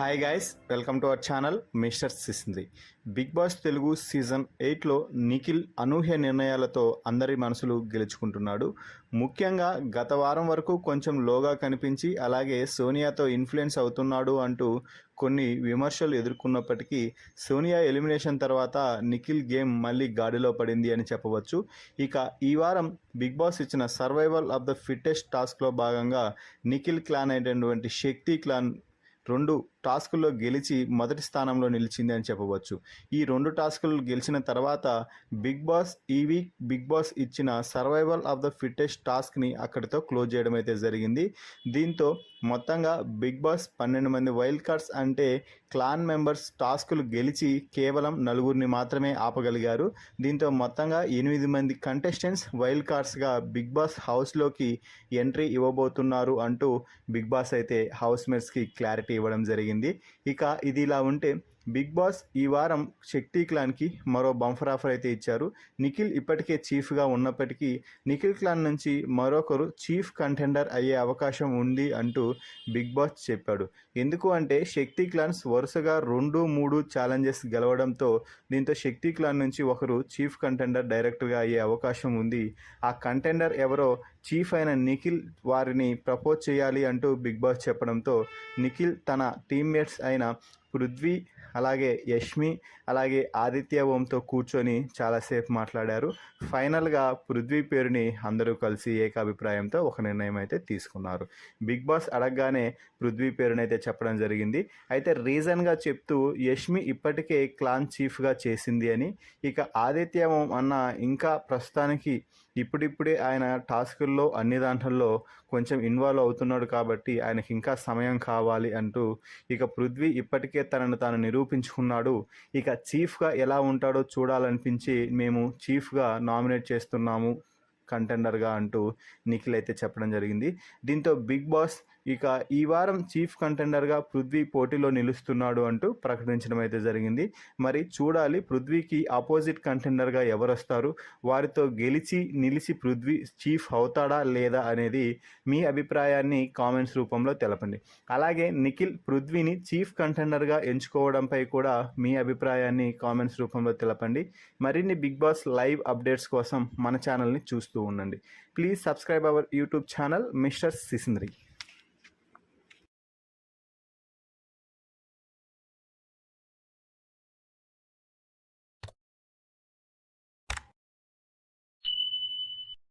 Hi guys, welcome to our channel mister Sisindri. Bigg Boss Telugu season 8లో నిఖిల్ అనూహ్య నిర్ణయాలతో అందరి మనసులు గెలుచుకుంటున్నాడు. ముఖ్యంగా గత వారం వరకు కొంచెం లోగా కనిపించి అలాగే సోనియాతో ఇన్ఫ్లుయెన్స్ అవుతున్నాడు అంటూ కొన్ని విమర్శలు ఎదుర్కొన్నప్పటికీ సోనియా ఎలిమినేషన్ తర్వాత నిఖిల్ గేమ్ మళ్ళీ గాడిలో పడింది అని చెప్పవచ్చు. ఇక ఈ వారం బిగ్ బాస్ ఇచ్చిన సర్వైవల్ ఆఫ్ ద ఫిట్టెస్ట్ టాస్క్లో భాగంగా నిఖిల్ క్లాన్ అయినటువంటి శక్తి క్లాన్ 2 టాస్కుల్లో గెలిచి మొదటి స్థానంలో నిలిచింది అని చెప్పవచ్చు. ఈ 2 టాస్కులు గెలిచిన తర్వాత ఈ వీక్ బిగ్ బాస్ ఇచ్చిన సర్వైవల్ ఆఫ్ ద ఫిట్టెస్ట్ టాస్క్ని అక్కడితో క్లోజ్ చేయడం అయితే జరిగింది. దీంతో మొత్తంగా బిగ్ బాస్ 12 మంది వైల్డ్ కార్డ్స్ అంటే క్లాన్ మెంబర్స్ టాస్కులు గెలిచి కేవలం 4 మాత్రమే ఆపగలిగారు. దీంతో మొత్తంగా 8 మంది కంటెస్టెంట్స్ వైల్డ్ కార్డ్స్గా బిగ్ బాస్ హౌస్లోకి ఎంట్రీ ఇవ్వబోతున్నారు అంటూ బిగ్ బాస్ అయితే హౌస్ మేట్స్కి క్లారిటీ ఇవ్వడం జరిగింది. ఇక ఇది ఇలా ఉంటే బిగ్ బాస్ ఈ వారం శక్తి క్లాన్కి మరో బంఫర్ ఆఫర్ అయితే ఇచ్చారు. నిఖిల్ ఇప్పటికే చీఫ్గా ఉన్నప్పటికీ నిఖిల్ క్లాన్ నుంచి మరొకరు చీఫ్ కంటెండర్ అయ్యే అవకాశం ఉంది అంటూ బిగ్ బాస్ చెప్పాడు. ఎందుకు అంటే శక్తి క్లాన్స్ వరుసగా 2-3 ఛాలెంజెస్ గెలవడంతో దీంతో శక్తి క్లాన్ నుంచి ఒకరు చీఫ్ కంటెండర్ డైరెక్ట్గా అయ్యే అవకాశం ఉంది. ఆ కంటెండర్ ఎవరో చీఫ్ అయిన నిఖిల్ వారిని ప్రపోజ్ చేయాలి అంటూ బిగ్ బాస్ చెప్పడంతో నిఖిల్ తన టీమ్మేట్స్ అయిన పృథ్వీ అలాగే యష్మి అలాగే ఆదిత్య ఓంతో కూర్చొని చాలాసేపు మాట్లాడారు. ఫైనల్గా పృథ్వీ పేరుని అందరూ కలిసి ఏకాభిప్రాయంతో ఒక నిర్ణయం అయితే తీసుకున్నారు. బిగ్ బాస్ అడగగానే పృథ్వీ పేరునైతే చెప్పడం జరిగింది. అయితే రీజన్గా చెప్తూ యష్మి ఇప్పటికే క్లాన్ చీఫ్గా చేసింది అని, ఇక ఆదిత్య ఓం అన్న ఇంకా ప్రస్తుతానికి ఇప్పుడిప్పుడే ఆయన టాస్కుల్లో అన్ని దాంట్లో కొంచెం ఇన్వాల్వ్ అవుతున్నాడు కాబట్టి ఆయనకి ఇంకా సమయం కావాలి అంటూ, ఇక పృథ్వీ ఇప్పటికే తనను తాను నిరూపించుకున్నాడు, ఇక చీఫ్గా ఎలా ఉంటాడో చూడాలనిపించి మేము చీఫ్గా నామినేట్ చేస్తున్నాము కంటెండర్గా అంటూ నిఖిల్ అయితే చెప్పడం జరిగింది. దీంతో బిగ్ బాస్ ఇక ఈ వారం చీఫ్ కంటెండర్గా పృథ్వీ పోటీలో నిలుస్తున్నాడు అంటూ ప్రకటించడం అయితే జరిగింది. మరి చూడాలి పృథ్వీకి ఆపోజిట్ కంటెండర్గా ఎవరు వస్తారు, వారితో నిలిచి పృథ్వీ చీఫ్ అవుతాడా లేదా అనేది మీ అభిప్రాయాన్ని కామెంట్స్ రూపంలో తెలపండి. అలాగే నిఖిల్ పృథ్వీని చీఫ్ కంటెండర్గా ఎంచుకోవడంపై కూడా మీ అభిప్రాయాన్ని కామెంట్స్ రూపంలో తెలపండి. మరిన్ని బిగ్ బాస్ లైవ్ అప్డేట్స్ కోసం మన ఛానల్ని చూస్తూ ఉండండి. Please subscribe our YouTube channel mister సిసింద్రి.